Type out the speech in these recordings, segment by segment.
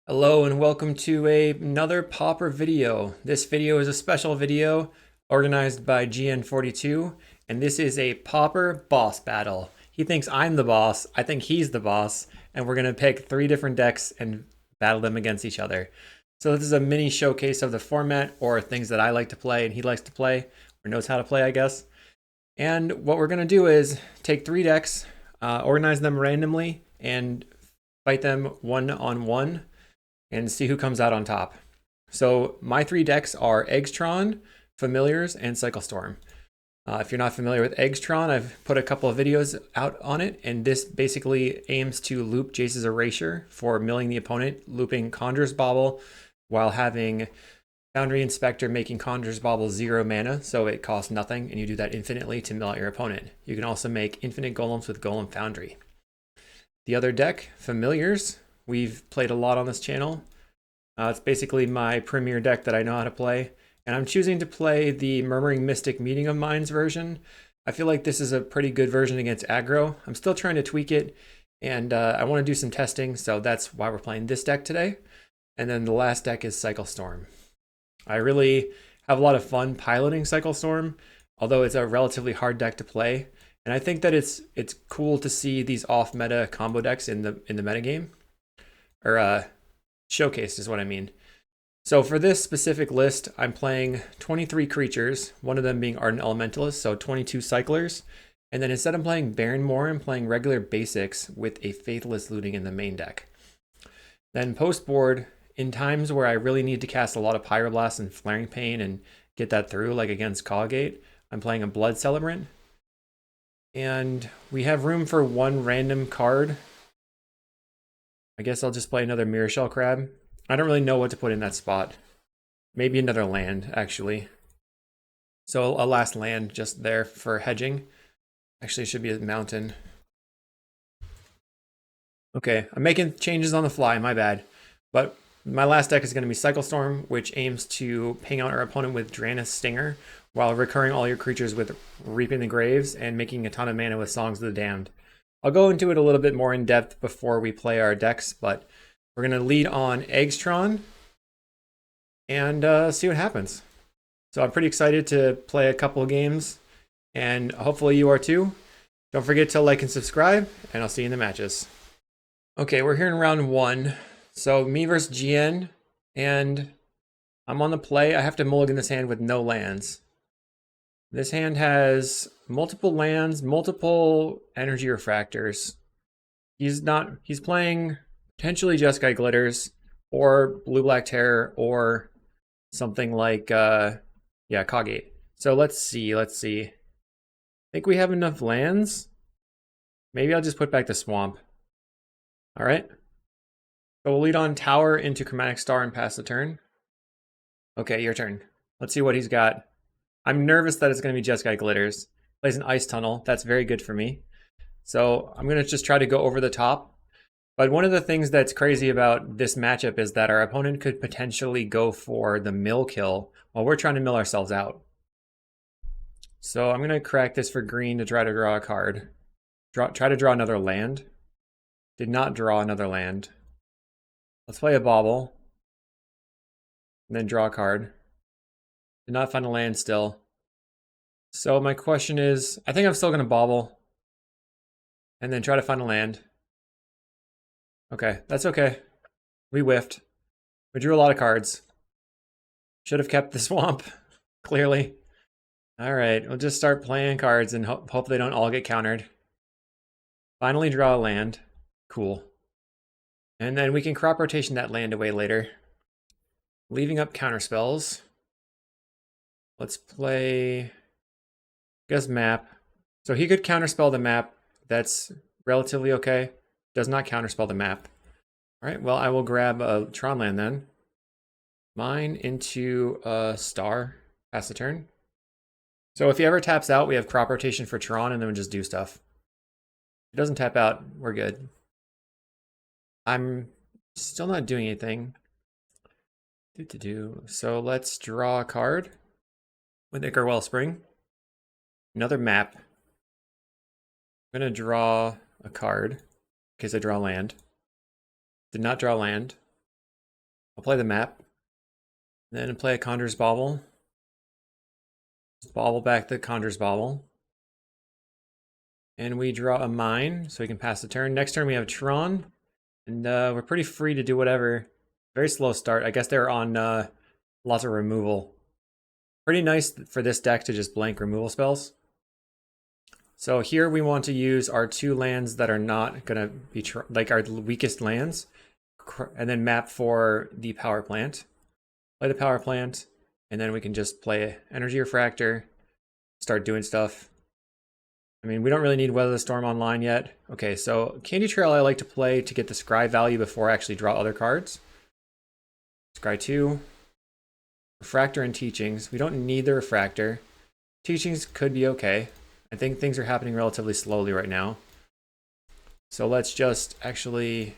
Hello and welcome to another Pauper video. This video is a special video organized by Gn42, and this is a Pauper boss battle. He thinks I'm the boss, I think he's the boss, and we're gonna pick 3 different decks and battle them against each other. So this is a mini showcase of the format, or things that I like to play and he likes to play, or knows how to play, I guess. And what we're gonna do is take 3 decks, organize them randomly, and fight them one-on-one and see who comes out on top. So my 3 decks are Tron, Familiars, and Cyclestorm. If you're not familiar with Tron, I've put a couple of videos out on it, and this basically aims to loop Jace's Erasure for milling the opponent, looping Conjurer's Bauble, while having Foundry Inspector making Conjurer's Bauble 0 mana, so it costs nothing, and you do that infinitely to mill out your opponent. You can also make infinite golems with Golem Foundry. The other deck, Familiars, we've played a lot on this channel. It's basically my premier deck that I know how to play, and I'm choosing to play the Murmuring Mystic Meeting of Minds version. I feel like this is a pretty good version against aggro. I'm still trying to tweak it, and I want to do some testing, so that's why we're playing this deck today. And then the last deck is Cyclestorm. I really have a lot of fun piloting Cyclestorm, although it's a relatively hard deck to play. And I think that it's cool to see these off-meta combo decks in the metagame. Or showcased is what I mean. So for this specific list, I'm playing 23 creatures, one of them being Ardent Elementalist, so 22 cyclers. And then instead of playing Baron Moore, I'm playing regular basics with a Faithless Looting in the main deck. Then post board, in times where I really need to cast a lot of Pyroblast and Flaring Pain and get that through, like against CawGate, I'm playing a Blood Celebrant. And we have room for one random card. I guess I'll just play another Mirror Shell Crab. I don't really know what to put in that spot. Maybe another land, actually. So a last land just there for hedging. Actually, it should be a mountain. Okay, I'm making changes on the fly, my bad. But my last deck is going to be Cyclestorm, which aims to ping out our opponent with Draenus Stinger, while recurring all your creatures with Reaping the Graves and making a ton of mana with Songs of the Damned. I'll go into it a little bit more in depth before we play our decks, but we're going to lead on Tron and see what happens. So I'm pretty excited to play a couple of games, and hopefully you are too. Don't forget to like and subscribe, and I'll see you in the matches. Okay, we're here in round 1. So me versus GN, and I'm on the play. I have to mulligan this hand with no lands. This hand has multiple lands, multiple energy refractors. He's playing potentially Jeskai Glitters or Blue-Black Terror or something like, CawGate. So let's see. I think we have enough lands. Maybe I'll just put back the Swamp. All right. So we'll lead on Tower into Chromatic Star and pass the turn. Okay, your turn. Let's see what he's got. I'm nervous that it's going to be Jeskai Glitters. Plays an Ice Tunnel. That's very good for me. So I'm going to just try to go over the top. But one of the things that's crazy about this matchup is that our opponent could potentially go for the mill kill while we're trying to mill ourselves out. So I'm going to crack this for green to try to draw a card. Try to draw another land. Did not draw another land. Let's play a Bauble. And then draw a card. Did not find a land still. So my question is, I think I'm still going to Bauble. And then try to find a land. Okay, that's okay. We whiffed. We drew a lot of cards. Should have kept the Swamp, clearly. All right, we'll just start playing cards and hope they don't all get countered. Finally draw a land. Cool. And then we can crop rotation that land away later. Leaving up counter spells. Let's play, I guess, map. So he could counterspell the map. That's relatively okay. Does not counterspell the map. All right, well, I will grab a Tron land then. Mine into a star. Pass the turn. So if he ever taps out, we have crop rotation for Tron, and then we just do stuff. If he doesn't tap out, we're good. I'm still not doing anything. So let's draw a card with Ichor Wellspring. Another map. I'm going to draw a card in case I draw land. Did not draw land. I'll play the map. Then play a Conjurer's Bauble. Just bauble back the Conjurer's Bauble. And we draw a mine, so we can pass the turn. Next turn we have Tron. And we're pretty free to do whatever. Very slow start. I guess they're on lots of removal. Pretty nice for this deck to just blank removal spells. So here we want to use our 2 lands that are not going to be like our weakest lands. And then map for the power plant. Play the power plant. And then we can just play Energy Refractor. Start doing stuff. I mean, we don't really need Weather the Storm online yet. Okay, so Candy Trail I like to play to get the Scry value before I actually draw other cards. Scry 2. Refractor and Teachings. We don't need the Refractor. Teachings could be okay. I think things are happening relatively slowly right now. So let's just actually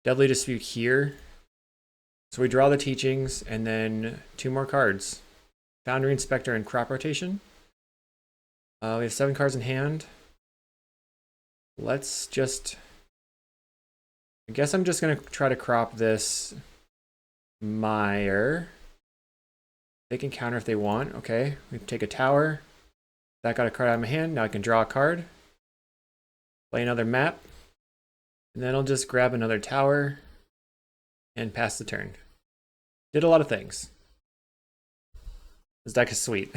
Deadly Dispute here. So we draw the Teachings and then 2 more cards. Foundry Inspector and Crop Rotation. We have 7 cards in hand. Let's just... I guess I'm just going to try to crop this Mire. They can counter if they want. Okay, we take a tower. That got a card out of my hand. Now I can draw a card. Play another map. And then I'll just grab another tower and pass the turn. Did a lot of things. This deck is sweet.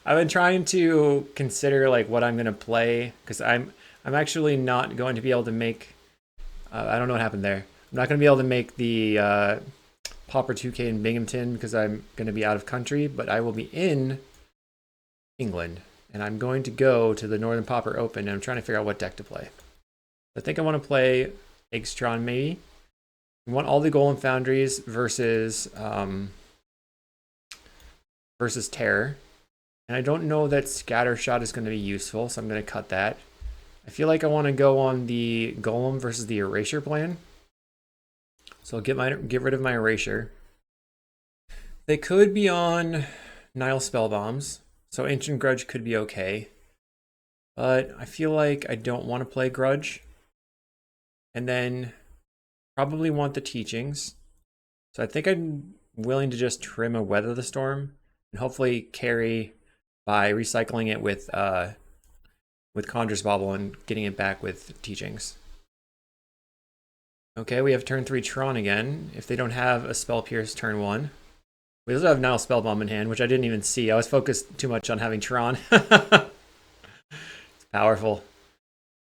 I've been trying to consider like what I'm gonna play because I'm actually not going to be able to make. I don't know what happened there. I'm not gonna be able to make the Pauper 2K in Binghamton because I'm gonna be out of country, but I will be in England and I'm going to go to the Northern Pauper Open and I'm trying to figure out what deck to play. I think I want to play Tron maybe. I want all the Golem Foundries versus versus Terror. And I don't know that Scattershot is going to be useful, so I'm going to cut that. I feel like I want to go on the Golem versus the Erasure plan. So I'll get rid of my Erasure. They could be on Nile Spellbombs, so Ancient Grudge could be okay. But I feel like I don't want to play Grudge. And then probably want the Teachings. So I think I'm willing to just trim a Weather the Storm and hopefully carry by recycling it with Conjurer's Bauble and getting it back with Teachings. Okay, we have turn 3 Tron again. If they don't have a Spell Pierce turn 1. We also have Nile Spellbomb in hand, which I didn't even see. I was focused too much on having Tron. It's powerful.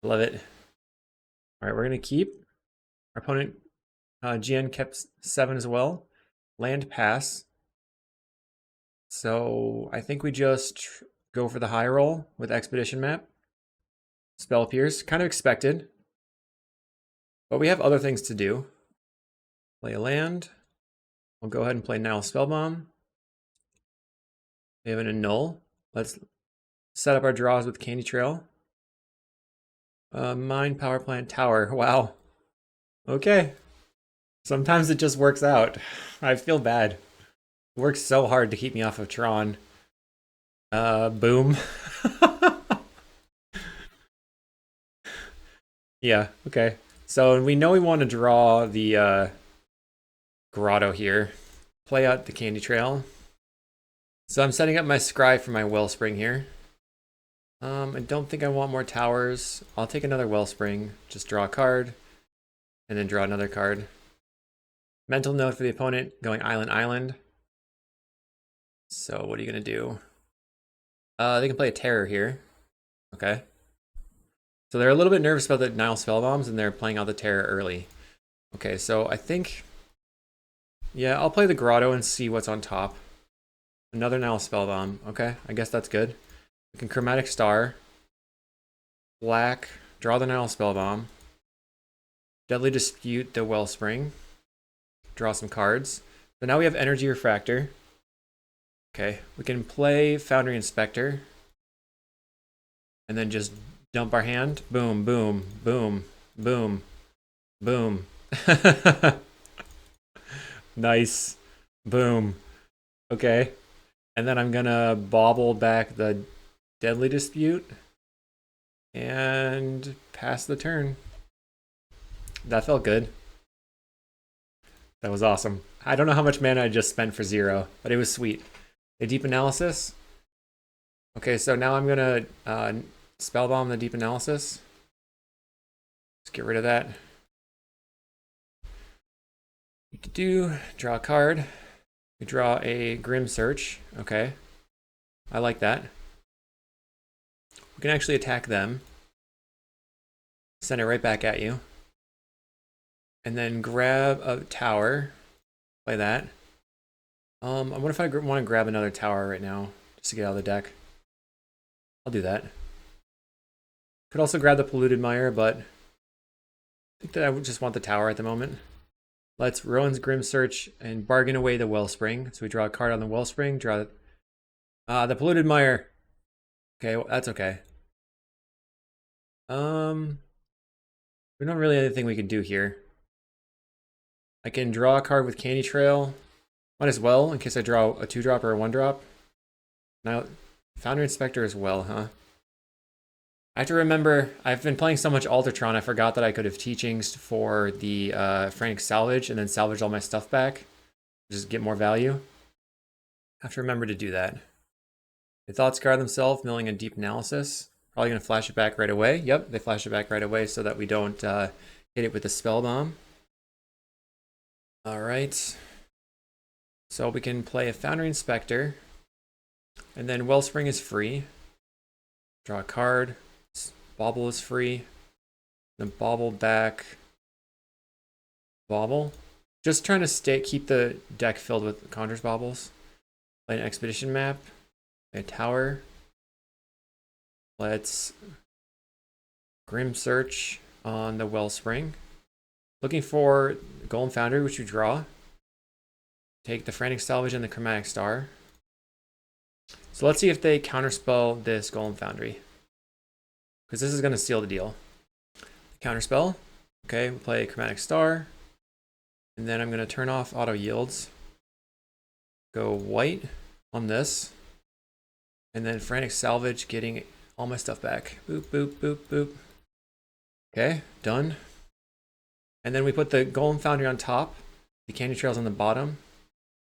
Love it. All right, we're going to keep. Our opponent, Gn kept 7 as well. Land pass. So I think we just go for the high roll with Expedition Map. Spell Pierce, kind of expected. But we have other things to do. Play a land. We'll go ahead and play Nile Spellbomb. We have an annul. Let's set up our draws with Candy Trail. Mine, Power Plant, Tower. Wow. Okay. Sometimes it just works out. I feel bad. It works so hard to keep me off of Tron. Boom. Yeah, okay. So we know we want to draw the Grotto here. Play out the Candy Trail. So I'm setting up my Scry for my Wellspring here. I don't think I want more towers. I'll take another Wellspring. Just draw a card. And then draw another card. Mental note for the opponent, going Island, Island. So what are you going to do? They can play a Terror here. Okay. So they're a little bit nervous about the Nile Spellbombs, and they're playing out the Terror early. Okay, so I think... Yeah, I'll play the Grotto and see what's on top. Another Nile Spellbomb. Okay, I guess that's good. We can Chromatic Star. Black. Draw the Nile Spellbomb. Deadly Dispute the Wellspring. Draw some cards. So now we have Energy Refractor. Okay, we can play Foundry Inspector. And then just dump our hand. Boom, boom, boom, boom, boom. Nice. Boom. Okay. And then I'm gonna bobble back the Deadly Dispute and pass the turn. That felt good. That was awesome. I don't know how much mana I just spent for 0, but it was sweet. A deep analysis. Okay, so now I'm gonna spellbomb the deep analysis. Let's get rid of that. You could do draw a card. You draw a Grim Search. Okay, I like that. We can actually attack them. Send it right back at you. And then grab a tower. Play that. I wonder if I want to grab another tower right now, just to get out of the deck. I'll do that. Could also grab the Polluted Mire, but I think that I would just want the tower at the moment. Let's Rowan's Grim Search and bargain away the Wellspring. So we draw a card on the Wellspring, draw the Polluted Mire. Okay, well, that's okay. We don't really have anything we can do here. I can draw a card with Candy Trail. Might as well, in case I draw a 2-drop or a 1-drop. Now, Foundry Inspector as well, huh? I have to remember, I've been playing so much Tron, I forgot that I could have teachings for the Frantic Salvage and then salvage all my stuff back. Just get more value. I have to remember to do that. The Thoughts guard themselves, milling a deep analysis. Probably going to flash it back right away. Yep, they flash it back right away so that we don't hit it with the Spell Bomb. Alright. So we can play a Foundry Inspector. And then Wellspring is free. Draw a card. Bauble is free. Then Bauble back. Bauble. Just trying to keep the deck filled with Conjurer's Baubles. Play an Expedition map. Play a tower. Let's Grim Search on the Wellspring. Looking for Golem Foundry, which you draw. Take the Frantic Salvage and the Chromatic Star. So let's see if they counterspell this Golem Foundry, because this is going to seal the deal. Counterspell. Okay, we'll play Chromatic Star. And then I'm going to turn off auto yields. Go white on this. And then Frantic Salvage, getting all my stuff back. Boop, boop, boop, boop. Okay, done. And then we put the Golem Foundry on top. The Candy Trails on the bottom.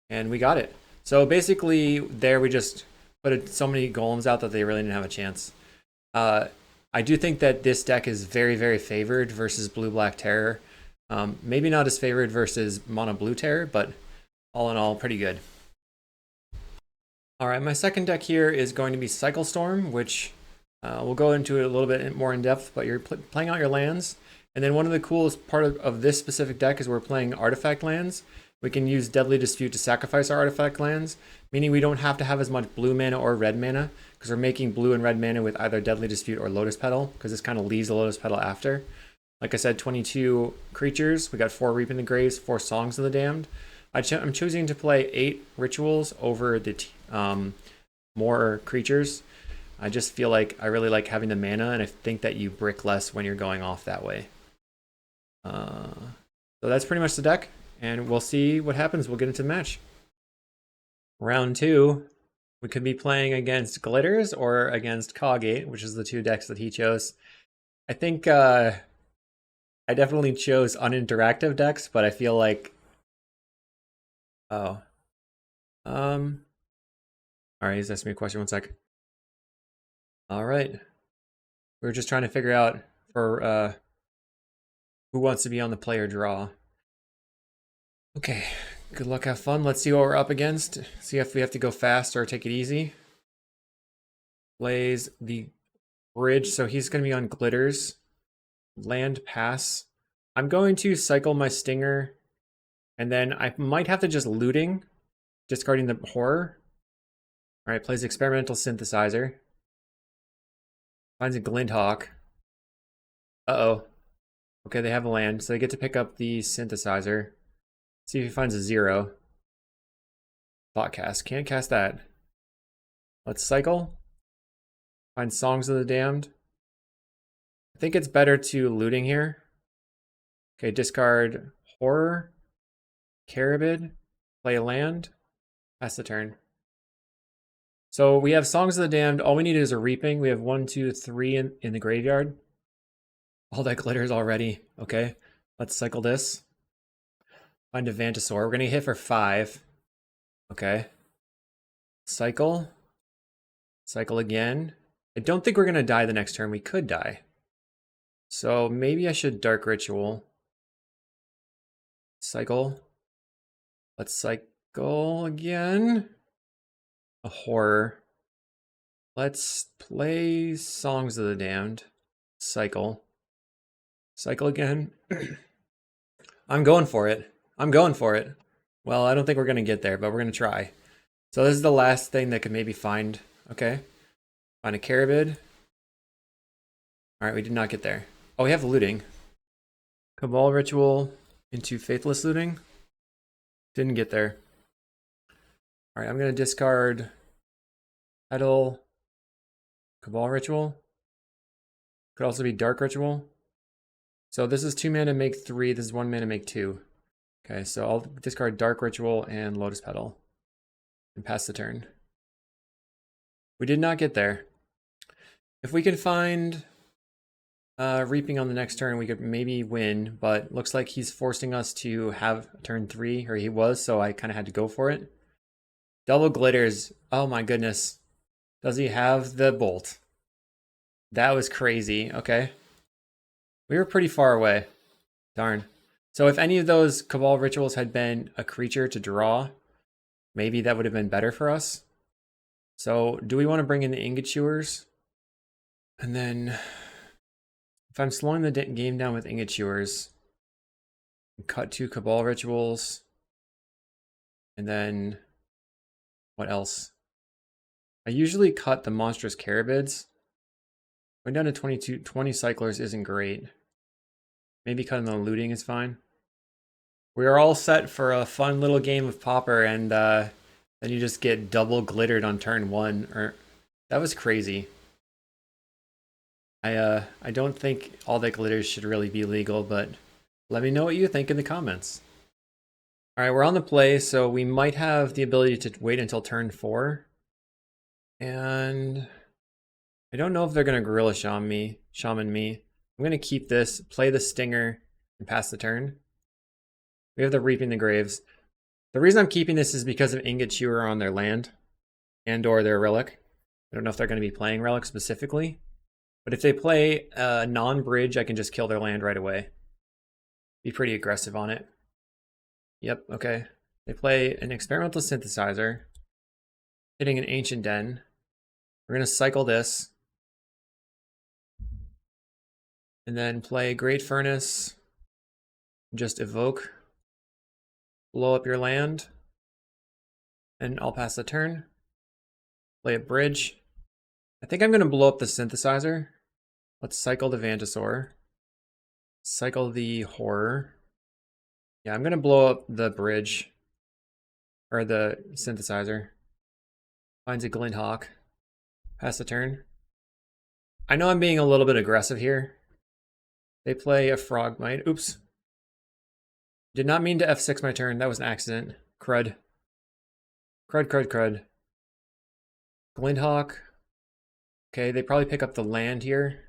And we got it. So basically, there we just put so many golems out that they really didn't have a chance. I do think that this deck is very, very favored versus Blue-Black Terror. Maybe not as favored versus Mono-Blue Terror, but all in all, pretty good. All right, my second deck here is going to be Cycle Storm, which we'll go into it a little bit more in depth, but you're playing out your lands. And then one of the coolest part of this specific deck is we're playing artifact lands. We can use Deadly Dispute to sacrifice our artifact lands, meaning we don't have to have as much blue mana or red mana, because we're making blue and red mana with either Deadly Dispute or Lotus Petal, because this kind of leaves the Lotus Petal after. Like I said, 22 creatures. We got 4 Reaping the Graves, 4 Songs of the Damned. I'm choosing to play 8 rituals over the more creatures. I just feel like I really like having the mana, and I think that you brick less when you're going off that way. So that's pretty much the deck, and we'll see what happens. We'll get into the match. Round 2, we could be playing against Glitters or against CawGate, which is the 2 decks that he chose. I think I definitely chose uninteractive decks, but I feel like... Oh. Alright, he's asking me a question. 1 sec. Alright. We're just trying to figure out for who wants to be on the player draw. Okay, good luck, have fun. Let's see what we're up against. See if we have to go fast or take it easy. Plays the bridge, so he's going to be on Glitters. Land pass. I'm going to cycle my Stinger, and then I might have to just looting, discarding the Horror. Alright, plays Experimental Synthesizer. Finds a Glinthawk. Uh-oh. Okay, they have a land, so they get to pick up the Synthesizer. See if he finds a 0. Thought cast. Can't cast that. Let's cycle. Find Songs of the Damned. I think it's better to looting here. Okay, discard Horror. Carabid. Play a land. Pass the turn. So we have Songs of the Damned. All we need is a Reaping. We have 1, 2, 3 in the graveyard. All that glitters already. Okay, let's cycle this. Find a Vantasaur. We're gonna hit for 5. Okay. Cycle. Cycle again. I don't think we're gonna die the next turn. We could die. So maybe I should Dark Ritual. Cycle. Let's cycle again. A horror. Let's play Songs of the Damned. Cycle. Cycle again. I'm going for it. I'm going for it. Well, I don't think we're going to get there, but we're going to try. So this is the last thing that could maybe find. Okay. Find a Carabid. All right, we did not get there. Oh, we have looting. Cabal Ritual into Faithless Looting. Didn't get there. All right, I'm going to discard Petal. Cabal Ritual. Could also be Dark Ritual. So this is 2 mana make 3. This is 1 mana make 2. Okay, so I'll discard Dark Ritual and Lotus Petal and pass the turn. We did not get there. If we can find Reaping on the next turn, we could maybe win, but looks like he's forcing us to have turn 3, or he was, so I kind of had to go for it. Double Glitters. Oh my goodness. Does he have the Bolt? That was crazy. Okay. We were pretty far away. Darn. So if any of those Cabal Rituals had been a creature to draw, maybe that would have been better for us. So do we want to bring in the Ingot Chewers? And then if I'm slowing the game down with Ingot Chewers, cut 2 Cabal Rituals. And then what else? I usually cut the Monstrous Carabids. Going down to 20 cyclers isn't great. Maybe cutting the looting is fine. We are all set for a fun little game of Pauper, and then you just get double glittered on turn 1. That was crazy. I don't think all that glitters should really be legal, but let me know what you think in the comments. All right, we're on the play, so we might have the ability to wait until turn 4. And I don't know if they're going to Gorilla Shaman me. I'm going to keep this, play the Stinger, and pass the turn. We have the Reaping the Graves. The reason I'm keeping this is because of Ingot Chewer on their land and or their Relic. I don't know if they're going to be playing Relic specifically, but if they play a non-bridge, I can just kill their land right away. Be pretty aggressive on it. Yep, okay. They play an Experimental Synthesizer, hitting an Ancient Den. We're going to cycle this. And then play Great Furnace. Just evoke. Blow up your land. And I'll pass the turn. Play a bridge. I think I'm going to blow up the Synthesizer. Let's cycle the Vantasaur. Cycle the Horror. Yeah, I'm going to blow up the bridge. Or the Synthesizer. Finds a Glinthawk. Pass the turn. I know I'm being a little bit aggressive here. They play a Frogmite. Oops. Did not mean to F6 my turn. That was an accident. Crud. Crud. Glinthawk. Okay, they probably pick up the land here.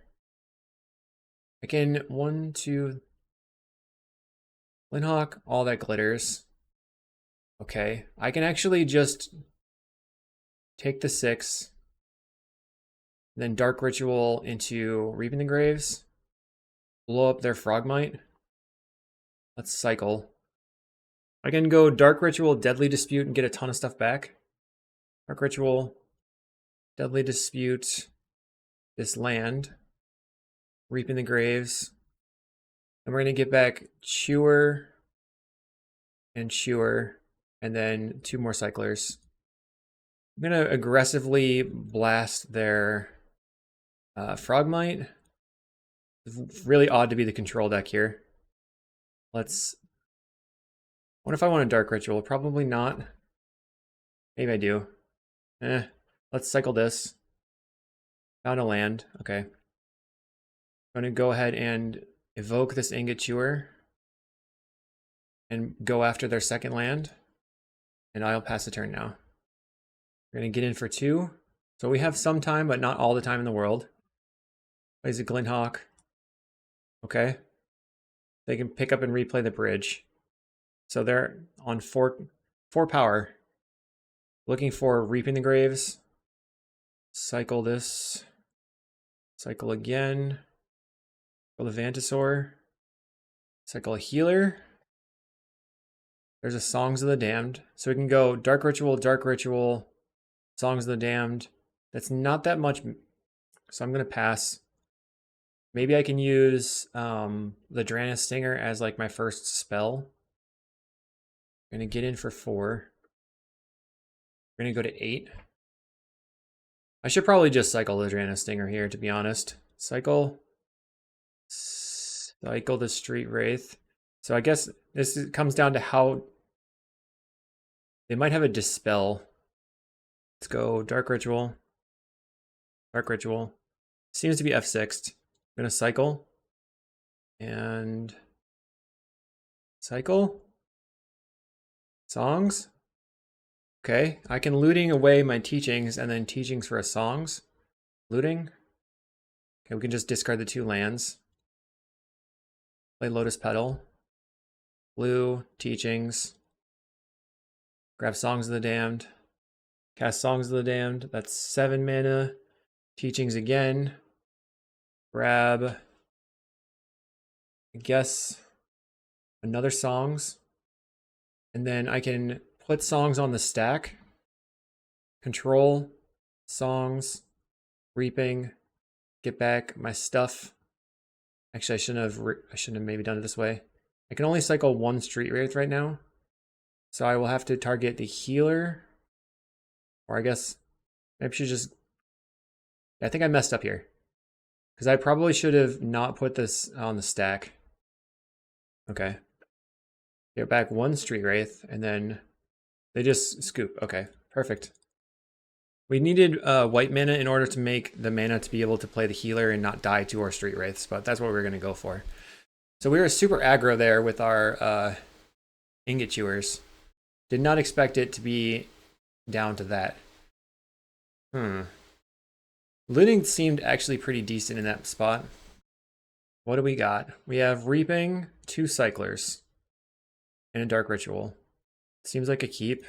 I can 1, 2. Glinthawk, all that glitters. Okay, I can actually just take the 6. Then Dark Ritual into Reaping the Graves. Blow up their Frogmite. Let's cycle. I can go Dark Ritual, Deadly Dispute, and get a ton of stuff back. Dark Ritual, Deadly Dispute, this land. Reaping the Graves. And we're going to get back Chewer and Chewer, and then 2 more cyclers. I'm going to aggressively blast their Frogmite. It's really odd to be the control deck here. Let's... What if I want a Dark Ritual? Probably not. Maybe I do. Let's cycle this. Found a land. Okay. I'm going to go ahead and evoke this Ingot Chewer. And go after their second land. And I'll pass the turn now. We're going to get in for 2. So we have some time, but not all the time in the world. Plays a Glinthawk. Okay. They can pick up and replay the bridge. So they're on four power. Looking for Reaping the Graves. Cycle this. Cycle again. Cycle the Vantasaur. Cycle a healer. There's a Songs of the Damned. So we can go Dark Ritual, Songs of the Damned. That's not that much, so I'm going to pass. Maybe I can use the Draenei Stinger as like my first spell. I'm going to get in for 4. We're going to go to 8. I should probably just cycle the Draenei Stinger here, to be honest. Cycle the Street Wraith. So I guess this comes down to how they might have a Dispel. Let's go Dark Ritual. Dark Ritual. Seems to be F6'd. I'm going to cycle. And cycle. Songs. Okay, I can looting away my teachings and then teachings for a songs. Looting. Okay, we can just discard the 2 lands. Play Lotus Petal. Blue, teachings. Grab Songs of the Damned. Cast Songs of the Damned. That's 7 mana. Teachings again. Grab, I guess, another songs. And then I can put songs on the stack. Control, songs, reaping, get back my stuff. Actually, I shouldn't have maybe done it this way. I can only cycle 1 Street Wraith right now. So I will have to target the healer. Or I guess maybe I should just... I think I messed up here. Because I probably should have not put this on the stack. Okay. Get back 1 Street Wraith, and then they just scoop. Okay, perfect. We needed white mana in order to make the mana to be able to play the healer and not die to our Street Wraiths, but that's what we're going to go for. So we were super aggro there with our Ingot Chewers. Did not expect it to be down to that. Looting seemed actually pretty decent in that spot. What do we got? We have Reaping, 2 Cyclers, and a Dark Ritual. Seems like a keep. I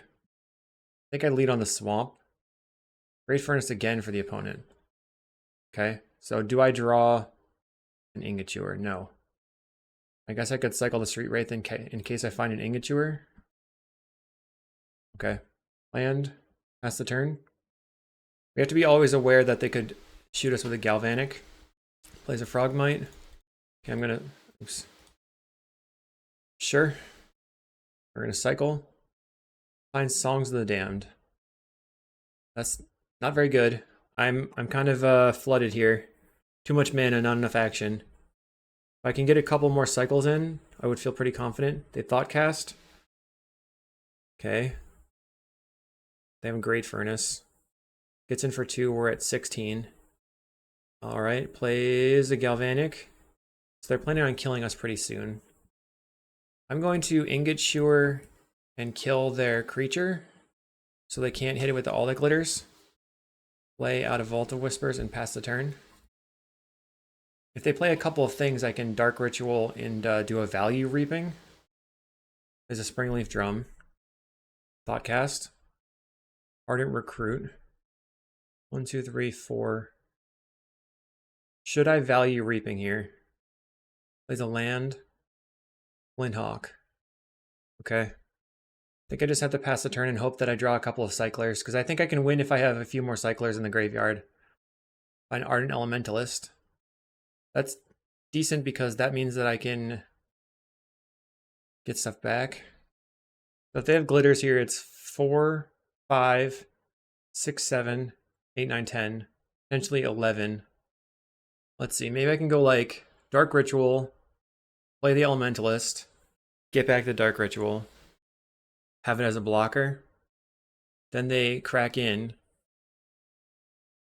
think I lead on the Swamp. Great Furnace again for the opponent. Okay, so do I draw an Ingot Chewer? No. I guess I could cycle the Street Wraith in case I find an Ingot Chewer. Okay, land, pass the turn. We have to be always aware that they could shoot us with a Galvanic. Plays a Frogmite. Okay, I'm gonna, oops. Sure. We're gonna cycle. Find Songs of the Damned. That's not very good. I'm kind of flooded here. Too much mana, not enough action. If I can get a couple more cycles in, I would feel pretty confident. They Thought Cast. Okay. They have a Great Furnace. Gets in for 2, we're at 16. Alright, plays a Galvanic. So they're planning on killing us pretty soon. I'm going to Ingot Chewer and kill their creature so they can't hit it with all the glitters. Play out of Vault of Whispers and pass the turn. If they play a couple of things, I can Dark Ritual and do a Value Reaping. There's a Springleaf Drum. Thoughtcast. Ardent Recruit. 1, 2, 3, 4. Should I Value Reaping here? Plays a land. Windhawk. Okay. I think I just have to pass the turn and hope that I draw a couple of Cyclers, because I think I can win if I have a few more Cyclers in the graveyard. Find Ardent Elementalist. That's decent because that means that I can get stuff back. So if they have glitters here, it's 4, 5, 6, 7, 8, 9, 10, potentially 11. Let's see, maybe I can go like Dark Ritual, play the Elementalist, get back the Dark Ritual, have it as a blocker. Then they crack in.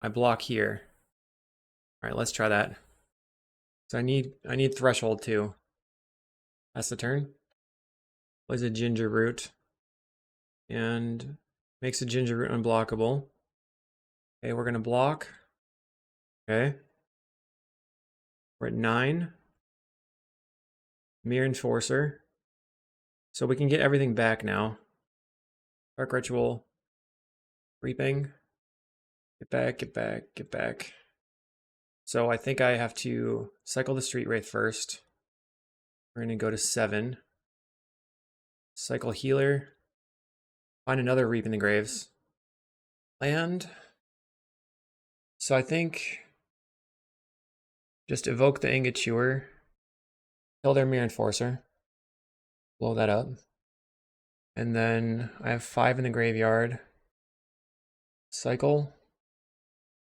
I block here. All right, let's try that. So I need Threshold too. That's the turn. Plays a Ginger Root and makes a Ginger Root unblockable. Okay, we're gonna block. Okay. We're at 9. Mere Enforcer. So we can get everything back now. Dark Ritual. Reaping. Get back, get back, get back. So I think I have to cycle the Street Wraith first. We're going to go to 7. Cycle Healer. Find another Reap in the Graves. Land. So I think just evoke the Ingot Chewer. Kill their Mirror Enforcer. Blow that up. And then I have 5 in the graveyard. Cycle.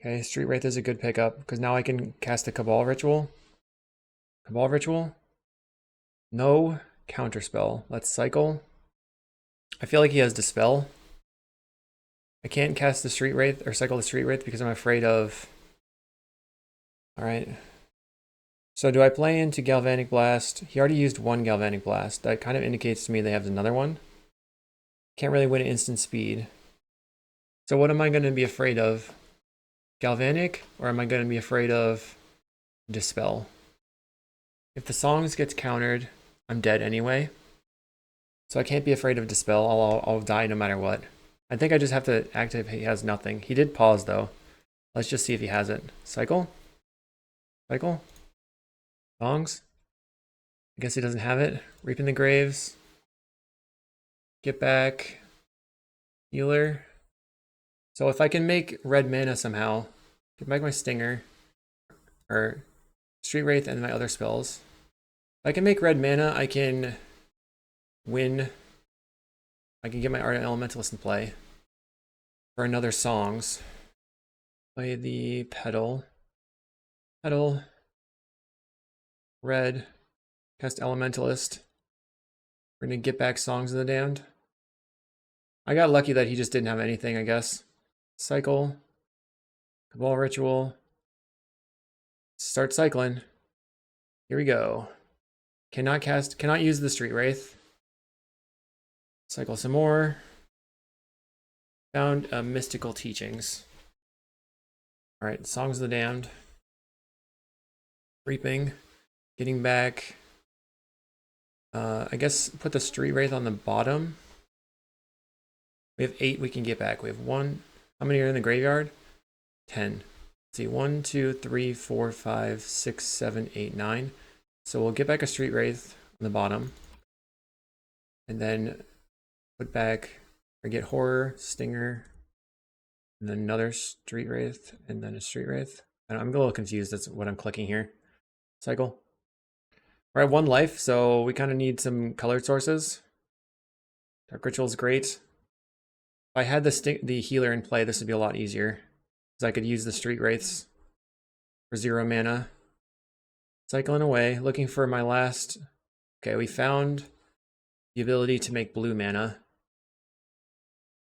Okay, Street Wraith is a good pickup because now I can cast the Cabal Ritual. Cabal Ritual. No counterspell. Let's cycle. I feel like he has Dispel. I can't cast the Street Wraith or cycle the Street Wraith because I'm afraid of... Alright. So do I play into Galvanic Blast? He already used 1 Galvanic Blast. That kind of indicates to me they have another one. Can't really win at instant speed. So what am I going to be afraid of? Galvanic, or am I going to be afraid of Dispel? If the songs gets countered, I'm dead anyway. So I can't be afraid of Dispel. I'll die no matter what. I think I just have to activate. He has nothing. He did pause though. Let's just see if he has it. Cycle? Cycle? Songs? I guess he doesn't have it. Reap in the Graves. Get back. Healer. So if I can make red mana somehow, get back my Stinger, or Street Wraith and my other spells. If I can make red mana, I can win. I can get my Ardent Elementalist in play for another songs. Play the Petal. Petal. Red. Cast Elementalist. We're gonna get back Songs of the Damned. I got lucky that he just didn't have anything, I guess. Cycle. Cabal Ritual. Start cycling. Here we go. Cannot use the Street Wraith. Cycle some more. Found Mystical Teachings. Alright, Songs of the Damned. Reaping. Getting back. I guess put the Street Wraith on the bottom. We have 8 we can get back. We have 1. How many are in the graveyard? 10. Let's see, 1, 2, 3, 4, 5, 6, 7, 8, 9. So we'll get back a Street Wraith on the bottom. And then put back, or get Horror, Stinger, and then another Street Wraith, and then a Street Wraith. I'm a little confused. That's what I'm clicking here. Cycle. We're at 1 life, so we kind of need some colored sources. Dark Ritual is great. If I had the healer in play, this would be a lot easier. Because I could use the Street Wraiths for 0 mana. Cycling away, looking for my last... Okay, we found the ability to make blue mana.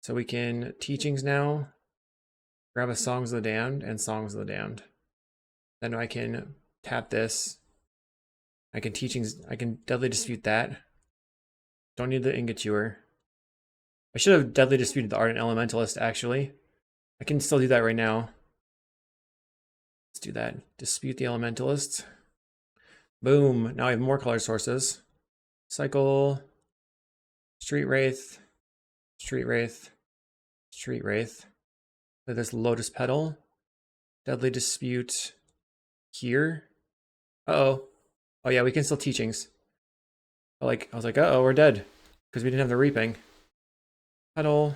So we can Teachings now. Grab a Songs of the Damned and Songs of the Damned. Then I can tap this. I can Deadly Dispute that. Don't need the Ingot Chewer. I should have Deadly Disputed the Ardent Elementalist, actually. I can still do that right now. Let's do that. Dispute the Elementalist. Boom. Now I have more color sources. Cycle. Street Wraith. Street Wraith. Street Wraith. Play this Lotus Petal. Deadly Dispute here. Uh-oh. Oh yeah, we can still Teachings. I was like, uh-oh, we're dead. Because we didn't have the Reaping. Petal.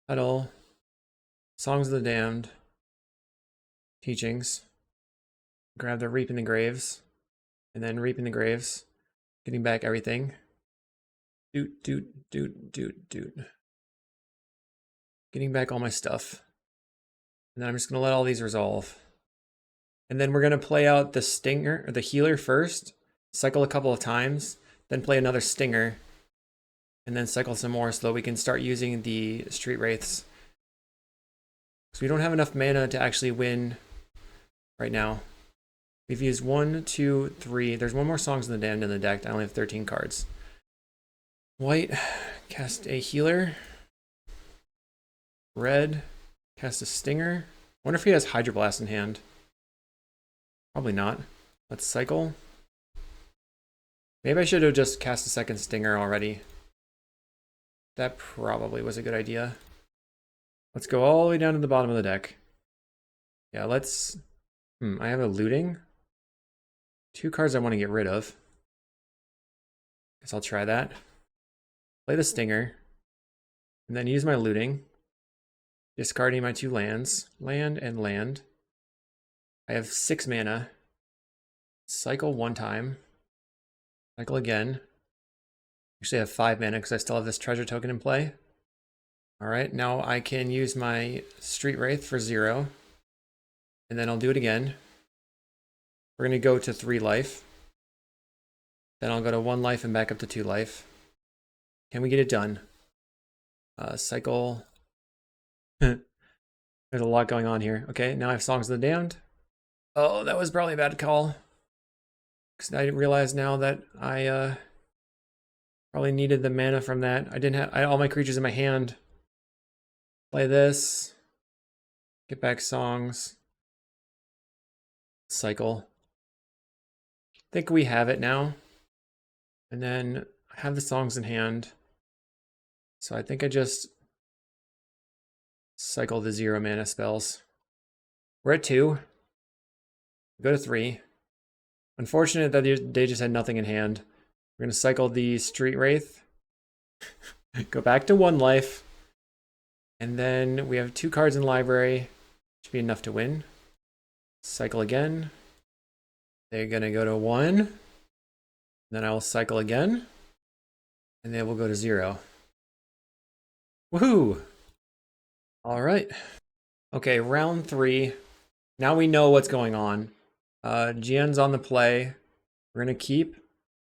Petal. Songs of the Damned. Teachings. Grab the Reap in the Graves. And then Reap in the Graves. Getting back everything. Doot, doot, doot, doot, doot. Getting back all my stuff. And then I'm just going to let all these resolve. And then we're going to play out the Stinger, or the Healer first. Cycle a couple of times. Then play another Stinger. And then cycle some more so that we can start using the Street Wraiths. Because we don't have enough mana to actually win right now. We've used 1, 2, 3. There's 1 more Songs of the Damned in the deck. I only have 13 cards. White, cast a Healer. Red, cast a Stinger. Wonder if he has Hydroblast in hand. Probably not. Let's cycle. Maybe I should have just cast a second Stinger already. That probably was a good idea. Let's go all the way down to the bottom of the deck. Yeah, let's... I have a looting. 2 cards I want to get rid of. Guess I'll try that. Play the Stinger. And then use my looting. Discarding my 2 lands. Land and land. I have 6 mana. Cycle 1 time. Cycle again. Actually I have 5 mana because I still have this treasure token in play. Alright, now I can use my Street Wraith for 0. And then I'll do it again. We're going to go to 3 life. Then I'll go to 1 life and back up to 2 life. Can we get it done? Cycle. There's a lot going on here. Okay, now I have Songs of the Damned. Oh, that was probably a bad call. Because I didn't realize now that I probably needed the mana from that. I had all my creatures in my hand. Play this. Get back Songs. Cycle. I think we have it now. And then I have the Songs in hand. So I think I just cycle the 0 mana spells. We're at 2. Go to 3. Unfortunate that they just had nothing in hand. We're going to cycle the Street Wraith. Go back to 1 life. And then we have 2 cards in library. Should be enough to win. Cycle again. They're going to go to 1. Then I will cycle again. And they will go to 0. Woohoo! All right. Okay, round 3. Now we know what's going on. Gn's on the play. We're going to keep.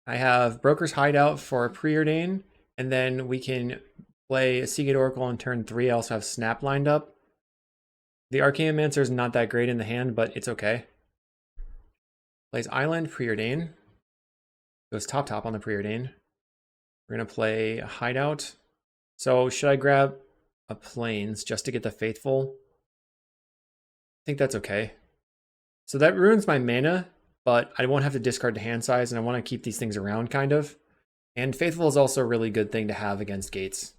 I have Broker's Hideout for Preordain, and then we can play a Seagate Oracle on turn 3. I also have Snap lined up. The Archaeomancer is not that great in the hand, but it's okay. Plays Island, Preordain. Goes top on the Preordain. We're going to play Hideout. So should I grab a Plains just to get the Faithful? I think that's okay. So that ruins my mana, but I won't have to discard the hand size, and I want to keep these things around, kind of. And Faithful is also a really good thing to have against gates.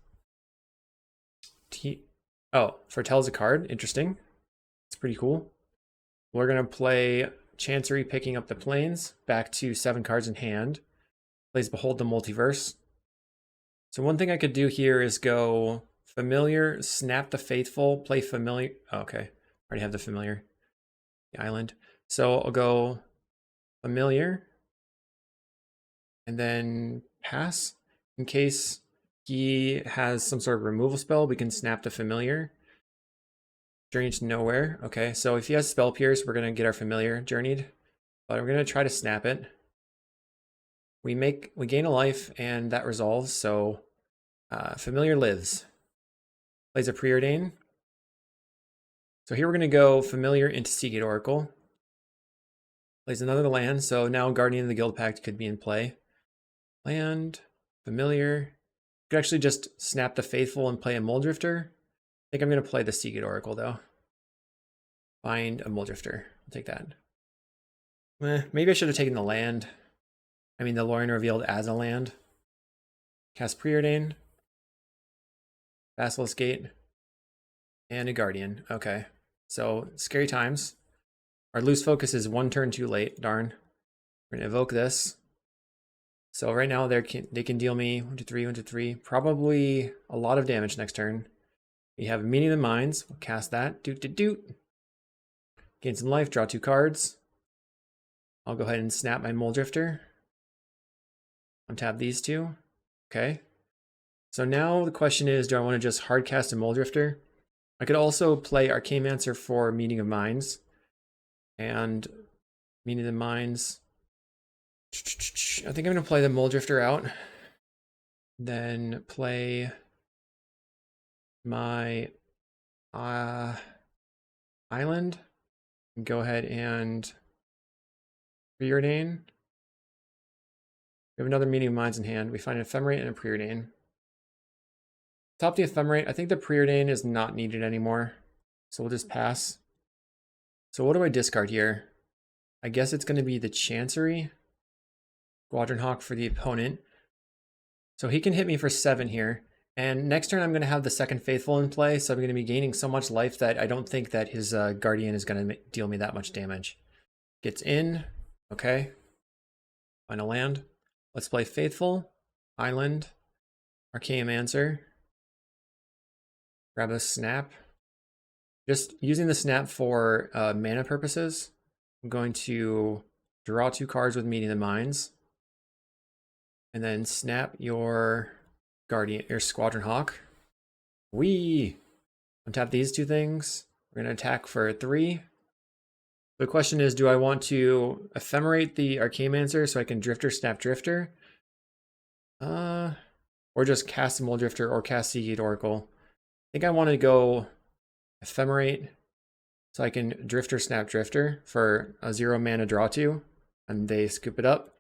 Oh, Foretells a card. Interesting. It's pretty cool. We're going to play Chancery, picking up the Plains, back to 7 cards in hand. Plays Behold the Multiverse. So one thing I could do here is go Familiar, snap the Faithful, play Familiar. Oh, okay, I already have the Familiar. The Island. So I'll go Familiar. And then pass. In case he has some sort of removal spell, we can snap the Familiar. Journey to Nowhere. Okay, so if he has Spell Pierce, we're going to get our Familiar journeyed. But we're going to try to snap it. We gain a life, and that resolves, so Familiar lives. Plays a Preordain. So here we're going to go Familiar into Seagate Oracle. Plays another land, so now Guardian of the Guild Pact could be in play. Land, Familiar. Could actually just snap the Faithful and play a Muldrifter. I think I'm going to play the Seagate Oracle, though. Find a Muldrifter. I'll take that. Maybe I should have taken the land. I mean, the Lorien Revealed as a land. Cast Preordain. Basilisk Gate. And a Guardian. Okay. So, scary times. Our loose focus is 1 turn too late. Darn. We're going to evoke this. So right now they can deal me 1, 2, 3, 1, 2, 3. Probably a lot of damage next turn. We have Meaning of the Minds. We'll cast that. Doot. Gain some life. Draw 2 cards. I'll go ahead and snap my Muldrifter. Untap these 2. Okay. So now the question is, do I want to just hard cast a Muldrifter? I could also play Archaeomancer for Meaning of Minds. And Meaning of the Minds. I think I'm going to play the Muldrifter out. Then play my Island. And go ahead and Preordain. We have another Meaning of Minds in hand. We find an Ephemerate and a Preordain. Top the Ephemerate. I think the Preordain is not needed anymore. So we'll just pass. So what do I discard here? I guess it's going to be the Chancery. Squadron Hawk for the opponent. So he can hit me for 7 here. And next turn I'm going to have the second Faithful in play, so I'm going to be gaining so much life that I don't think that his Guardian is going to deal me that much damage. Gets in. Okay. Find a land. Let's play Faithful. Island. Archaeomancer. Grab a snap. Just using the snap for mana purposes. I'm going to draw 2 cards with Meeting the Minds. And then snap your Guardian, your Squadron Hawk. Untap these 2 things. We're going to attack for 3. The question is, do I want to ephemerate the Archaeomancer so I can Drifter, snap Drifter? Or just cast Mole Drifter or cast CawGate Oracle. I think I want to go ephemerate so I can Drifter, snap Drifter for a 0 mana draw 2. And they scoop it up.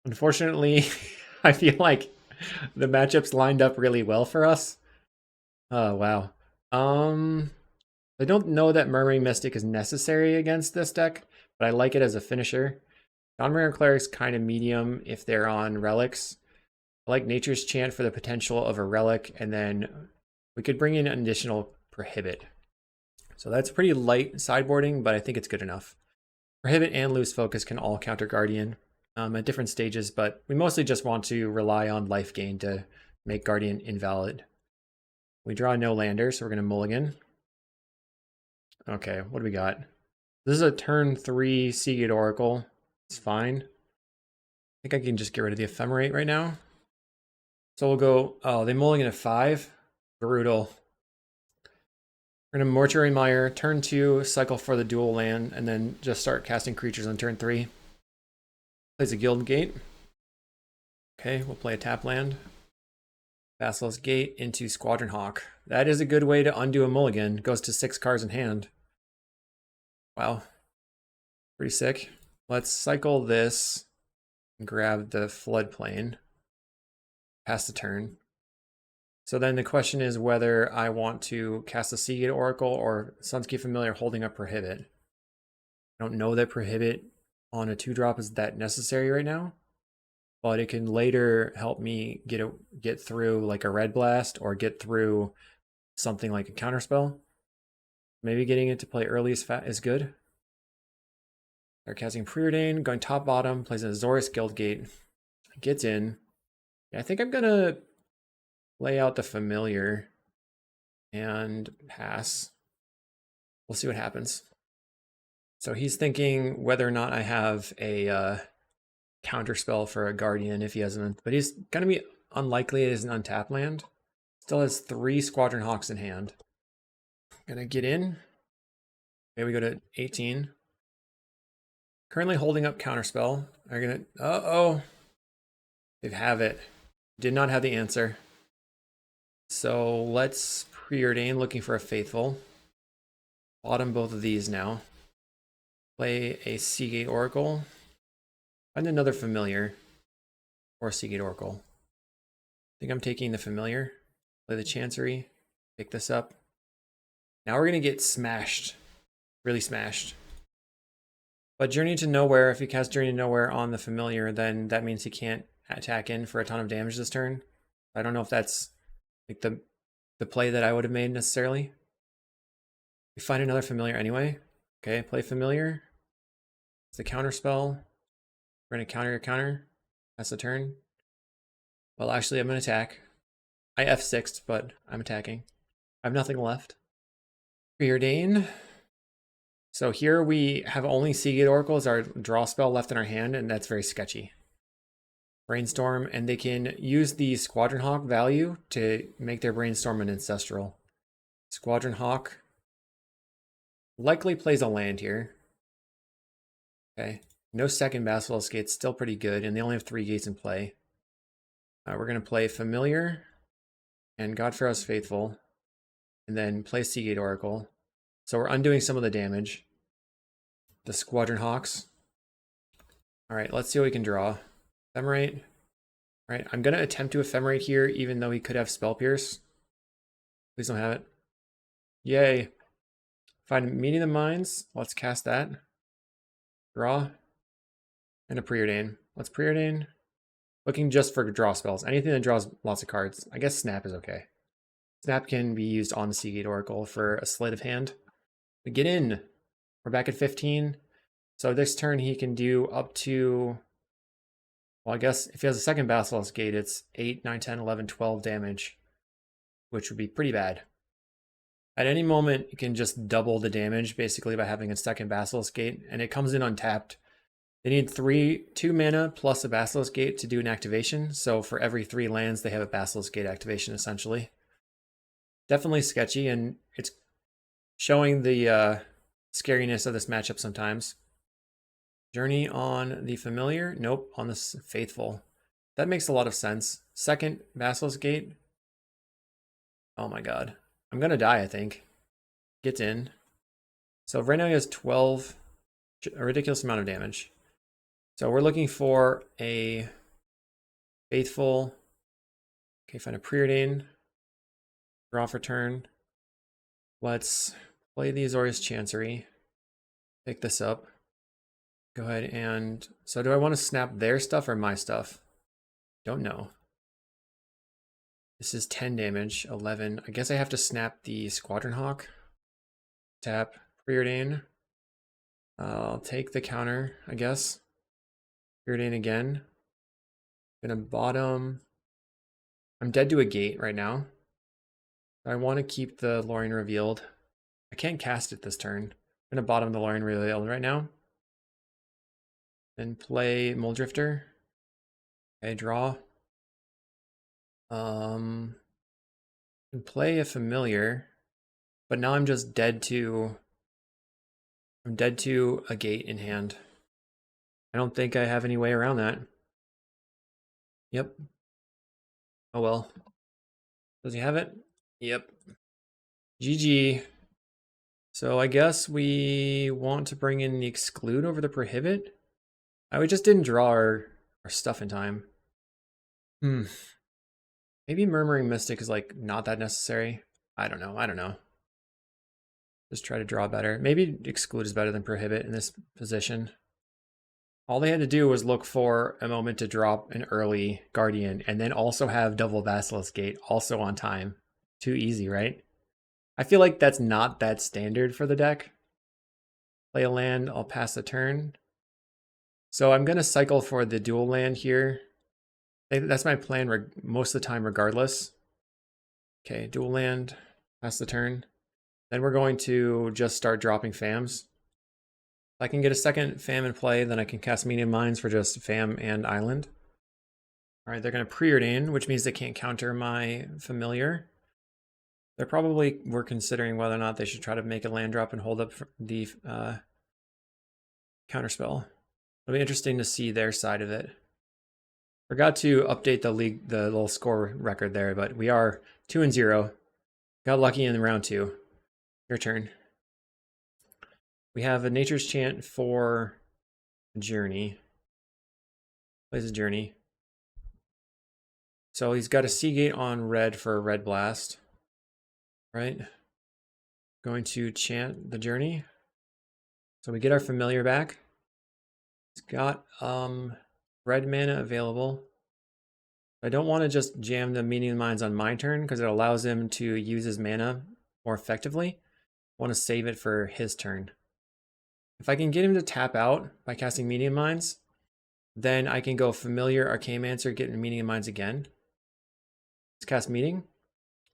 Unfortunately, I feel like the matchups lined up really well for us. Oh, wow. I don't know that Murmuring Mystic is necessary against this deck, but I like it as a finisher. Dawnbringer Cleric's kind of medium if they're on relics. I like Nature's Chant for the potential of a relic, and then we could bring in an additional Prohibit. So that's pretty light sideboarding, but I think it's good enough. Prohibit and Loose Focus can all counter Guardian at different stages, but we mostly just want to rely on life gain to make Guardian invalid. We draw no lander, so we're going to mulligan. Okay, what do we got? This is a turn 3 CawGate Oracle. It's fine. I think I can just get rid of the Ephemerate right now. So we'll go, oh, they mulligan at 5. Brutal. We're going to Mortuary Mire, turn 2, cycle for the dual land, and then just start casting creatures on turn 3. Plays a Guild Gate. Okay, we'll play a tap land. Basilisk Gate into Squadron Hawk. That is a good way to undo a mulligan. Goes to 6 cards in hand. Wow. Pretty sick. Let's cycle this and grab the Floodplain. Pass the turn. So then the question is whether I want to cast a CawGate Oracle or Sunscape Familiar holding up Prohibit. I don't know that Prohibit on a 2-drop is that necessary right now, but it can later help me get through like a Red Blast or get through something like a Counterspell. Maybe getting it to play early is good. They're casting Preordain, going top bottom, plays a Azorius Guildgate, gets in. Yeah, I think I'm gonna lay out the Familiar and pass. We'll see what happens. So he's thinking whether or not I have a Counterspell for a Guardian if he hasn't, but he's gonna be unlikely as an untap land. Still has 3 Squadron Hawks in hand. Gonna get in. Okay, we go to 18. Currently holding up Counterspell. Are gonna, uh-oh. They have it. Did not have the answer. So let's Preordain, looking for a Faithful. Bottom both of these now. Play a CawGate Oracle. Find another Familiar. Or CawGate Oracle. I think I'm taking the Familiar. Play the Chancery. Pick this up. Now we're going to get smashed. Really smashed. But Journey to Nowhere, if he casts Journey to Nowhere on the Familiar, then that means he can't attack in for a ton of damage this turn. I don't know if that's like the play that I would have made necessarily. We find another Familiar anyway. Okay, play Familiar. It's the Counterspell. We're going to counter your counter. That's the turn. Well, actually, I'm going to attack. I F6'd, but I'm attacking. I have nothing left. Preordain. So here we have only CawGate Oracle as our draw spell left in our hand, and that's very sketchy. Brainstorm, and they can use the Squadron Hawk value to make their Brainstorm an Ancestral. Squadron Hawk likely plays a land here. Okay, no second Basilisk Gate, still pretty good, and they only have 3 gates in play. We're going to play Familiar and Godfarrow's Faithful, and then play CawGate Oracle. So we're undoing some of the damage. The Squadron Hawks. All right, let's see what we can draw. Ephemerate. All right, I'm going to attempt to Ephemerate here, even though he could have Spell Pierce. Please don't have it. Yay. Find Meeting the Minds. Let's cast that. Draw. And a Preordain. What's Preordain? Looking just for draw spells. Anything that draws lots of cards. I guess Snap is okay. Snap can be used on the CawGate Oracle for a sleight of hand. We get in. We're back at 15. So this turn he can do up to, well, I guess if he has a second Basilisk Gate, it's 8, 9, 10, 11, 12 damage, which would be pretty bad. At any moment, you can just double the damage basically by having a second Basilisk Gate, and it comes in untapped. They need 2 mana plus a Basilisk Gate to do an activation. So for every 3 lands, they have a Basilisk Gate activation essentially. Definitely sketchy, and it's showing the scariness of this matchup sometimes. Journey on the Familiar? Nope, on the Faithful. That makes a lot of sense. Second Basilisk Gate. Oh my god. I'm gonna die, I think. Gets in. So right now he has 12, a ridiculous amount of damage. So we're looking for a Faithful. Okay, find a Preordain. Draw for turn. Let's play the Azorius Chancery. Pick this up. Go ahead and... So do I want to snap their stuff or my stuff? Don't know. This is 10 damage, 11. I guess I have to snap the Squadron Hawk. Tap, Preordain. I'll take the counter, I guess. Preordain again. Gonna bottom. I'm dead to a gate right now. I want to keep the Lorien Revealed. I can't cast it this turn. I'm gonna bottom the Lorien Revealed right now. Then play Muldrifter. Okay, draw. And play a Familiar, but now I'm just dead to... I'm dead to a gate in hand. I don't think I have any way around that. Yep. Oh well. Does he have it? Yep. GG. So I guess we want to bring in the Exclude over the Prohibit. We just didn't draw our stuff in time. Maybe Murmuring Mystic is like not that necessary. I don't know. Just try to draw better. Maybe Exclude is better than Prohibit in this position. All they had to do was look for a moment to drop an early Guardian and then also have double Basilisk Gate also on time. Too easy, right? I feel like that's not that standard for the deck. Play a land, I'll pass the turn. So I'm going to cycle for the dual land here. That's my plan most of the time regardless. Okay, dual land, pass the turn. Then we're going to just start dropping FAMs. If I can get a second FAM in play, then I can cast Medium Mines for just FAM and Island. All right, they're going to Preordain, which means they can't counter my Familiar. They're probably were considering whether or not they should try to make a land drop and hold up the counterspell. It'll be interesting to see their side of it. Forgot to update the little score record there, but we are 2-0. Got lucky in round 2. Your turn. We have a Nature's Chant for Journey. Plays a Journey. So he's got a Seagate on red for a Red Blast. Right? Going to chant the Journey. So we get our Familiar back. It's got red mana available. I don't want to just jam the Medium Mines on my turn because it allows him to use his mana more effectively. I want to save it for his turn. If I can get him to tap out by casting Medium Mines, then I can go Familiar, Arcane-Mancer, get in Medium Mines again. Let's cast Meeting.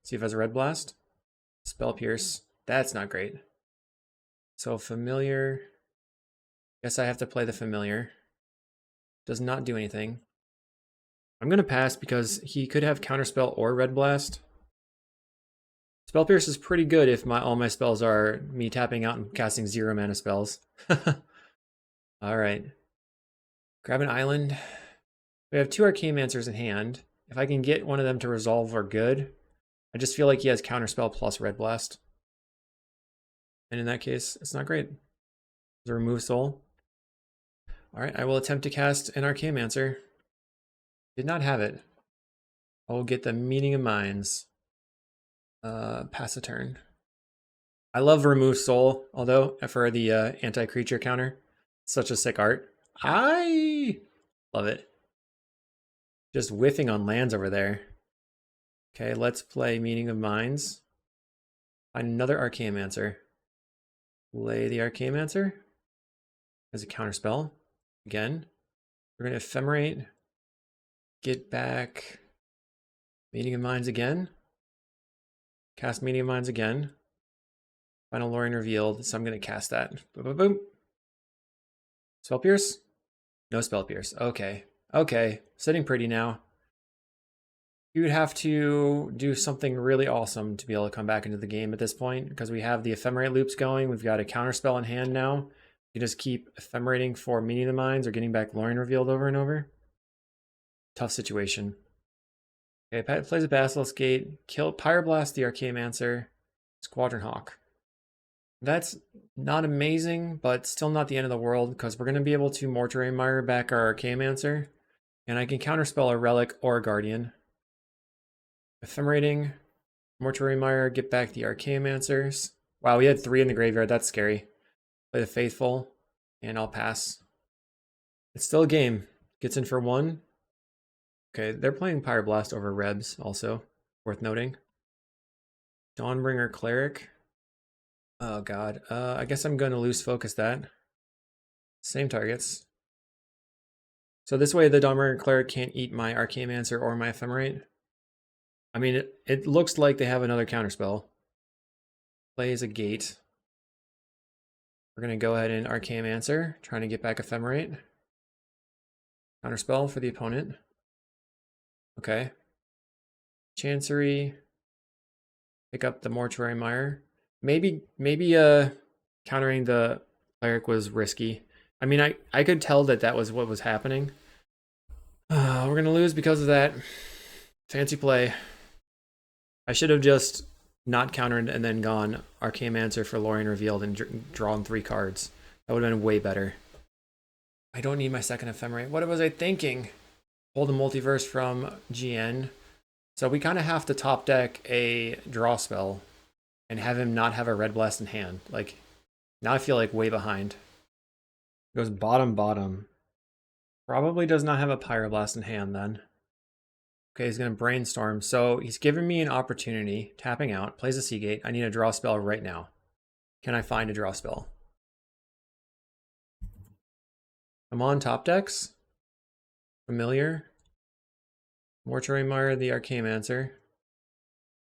See if it has a Red Blast. Spell Pierce. That's not great. So Familiar. Guess I have to play the Familiar. Does not do anything. I'm going to pass because he could have Counterspell or Red Blast. Spell Pierce is pretty good if all my spells are me tapping out and casting 0 mana spells. Alright. Grab an island. We have 2 Arcane-Mancers in hand. If I can get one of them to resolve, we're good. I just feel like he has Counterspell plus Red Blast. And in that case, it's not great. There's a Remove Soul. Alright, I will attempt to cast an Arcane-Mancer. Did not have it. I will get the Meeting of Minds. Pass a turn. I love Remove Soul, although, for the anti-creature counter. Such a sick art. I love it. Just whiffing on lands over there. Okay, let's play Meeting of Minds. Find another Archaeomancer. Play the Archaeomancer as a counterspell. Again, we're going to Ephemerate. Get back Meeting of Minds again. Cast Meeting of Minds again. Final Lorien revealed, so I'm going to cast that. Boom, boom, boom. Spell Pierce? No Spell Pierce. Okay. Okay. Sitting pretty now. You would have to do something really awesome to be able to come back into the game at this point, because we have the Ephemerate loops going. We've got a counterspell in hand now. You just keep Ephemerating for Meeting of the Minds or getting back Lorien revealed over and over. Tough situation. Okay, plays a Basilisk Gate, kill Pyroblast the Archaeomancer, Squadron Hawk. That's not amazing, but still not the end of the world, because we're going to be able to Mortuary Mire back our Archaeomancer, and I can counterspell a Relic or a Guardian. Ephemerating, Mortuary Mire, get back the Archaeomancers. Wow, we had 3 in the graveyard. That's scary. Play the Faithful, and I'll pass. It's still a game. Gets in for 1. Okay, they're playing Pyroblast over Rebs also. Worth noting. Dawnbringer Cleric. Oh god. I guess I'm going to loose focus that. Same targets. So this way the Dawnbringer Cleric can't eat my Archaeomancer or my Ephemerate. I mean, it looks like they have another counterspell. Plays a Gate. We're going to go ahead and Archaeomancer, trying to get back Ephemerate. Counterspell for the opponent. Okay. Chancery. Pick up the Mortuary Mire. Maybe countering the Cleric was risky. I mean, I could tell that was what was happening. We're going to lose because of that. Fancy play. I should have just not countered and then gone Archaeomancer for Lorien revealed and drawn 3 cards. That would have been way better. I don't need my second Ephemerate. What was I thinking? Hold a Multiverse from GN. So we kind of have to top deck a draw spell and have him not have a Red Blast in hand. Like, now I feel like way behind. Goes bottom. Probably does not have a Pyroblast in hand then. Okay, he's going to Brainstorm. So he's giving me an opportunity. Tapping out. Plays a Seagate. I need a draw spell right now. Can I find a draw spell? I'm on top decks. Familiar. Mortuary Mire, the Archaeomancer.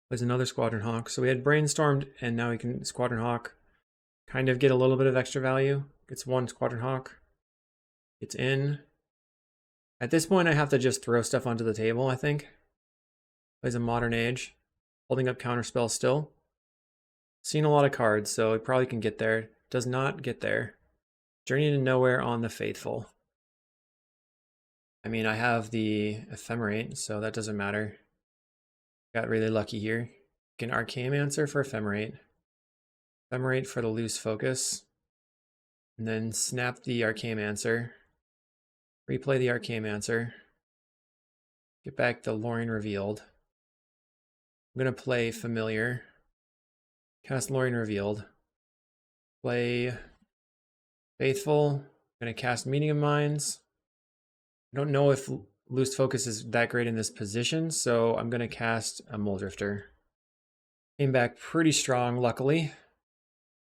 Plays another Squadron Hawk. So we had Brainstormed, and now we can Squadron Hawk. Kind of get a little bit of extra value. Gets 1 Squadron Hawk. It's in. At this point, I have to just throw stuff onto the table, I think. Plays a Modern Age. Holding up Counterspell still. Seen a lot of cards, so it probably can get there. Does not get there. Journey to Nowhere on the Faithful. I mean, I have the Ephemerate, so that doesn't matter. Got really lucky here. Can Archaeomancer for Ephemerate. Ephemerate for the loose focus. And then snap the Archaeomancer. Replay the Archaeomancer. Get back the Lorien revealed. I'm going to play Familiar. Cast Lorien revealed. Play Faithful. I'm going to cast Meeting of Minds. I don't know if loose focus is that great in this position, so I'm going to cast a Muldrifter. Came back pretty strong, luckily.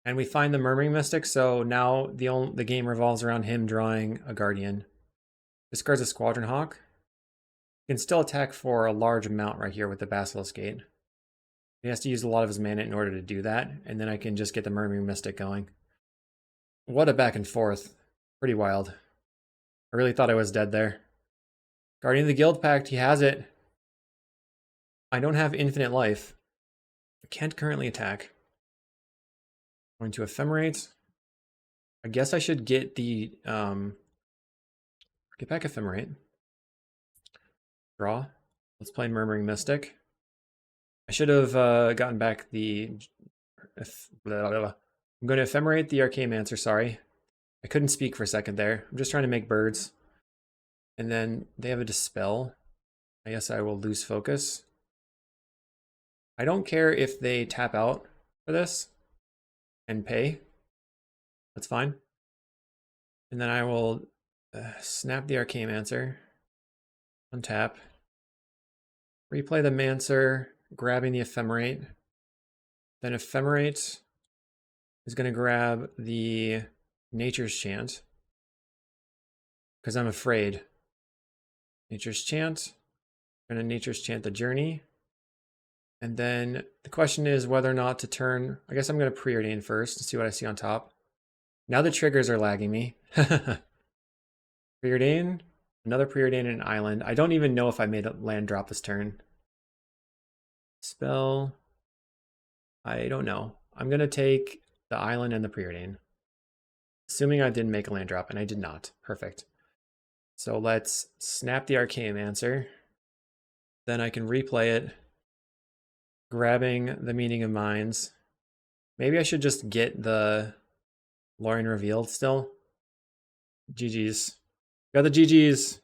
And we find the Murmuring Mystic, so now the game revolves around him drawing a Guardian. Discards a Squadron Hawk. He can still attack for a large amount right here with the Basilisk Gate. He has to use a lot of his mana in order to do that, and then I can just get the Murmuring Mystic going. What a back and forth. Pretty wild. I really thought I was dead there. Guardian of the Guild Pact, he has it. I don't have infinite life. I can't currently attack. Going to Ephemerate. I guess I should get the get back Ephemerate. Draw. Let's play Murmuring Mystic. I should have gotten back the... I'm going to Ephemerate the Archaeomancer, sorry. I couldn't speak for a second there. I'm just trying to make birds. And then they have a Dispel. I guess I will lose focus. I don't care if they tap out for this and pay. That's fine. And then I will Snap the Archaeomancer. Untap. Replay the Mancer, grabbing the Ephemerate. Then Ephemerate is going to grab the Nature's Chant. Because I'm afraid. Nature's Chant. I'm going to Nature's Chant the Journey. And then the question is whether or not to turn... I guess I'm going to Preordain first and see what I see on top. Now the triggers are lagging me. Preordain. Another Preordain and an island. I don't even know if I made a land drop this turn. Spell. I don't know. I'm going to take the island and the Preordain. Assuming I didn't make a land drop, and I did not. Perfect. So let's snap the Archaeomancer. Then I can replay it. Grabbing the Meeting of Minds. Maybe I should just get the Lorien Revealed still. GG's. Got the GG's.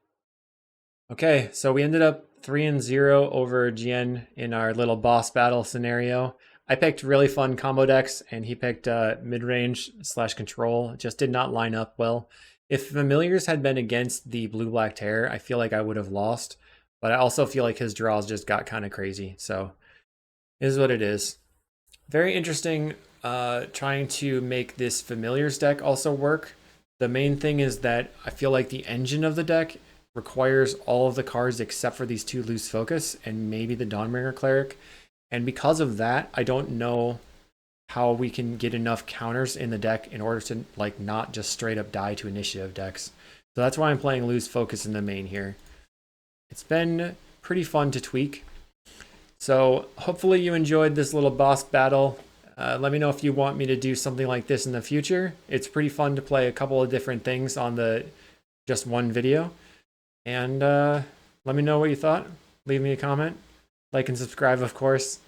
Okay, so we ended up 3-0 over Gn in our little boss battle scenario. I picked really fun combo decks, and he picked mid-range / control. It just did not line up well. If Familiars had been against the Blue-Black Terror, I feel like I would have lost. But I also feel like his draws just got kind of crazy. So, it is what it is. Very interesting trying to make this Familiars deck also work. The main thing is that I feel like the engine of the deck requires all of the cards except for these 2 loose focus and maybe the Dawnbringer Cleric. And because of that, I don't know how we can get enough counters in the deck in order to like not just straight up die to initiative decks. So that's why I'm playing loose focus in the main here. It's been pretty fun to tweak. So hopefully you enjoyed this little boss battle. Let me know if you want me to do something like this in the future. It's pretty fun to play a couple of different things on the just one video. And let me know what you thought. Leave me a comment. Like and subscribe, of course.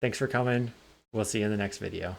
Thanks for coming. We'll see you in the next video.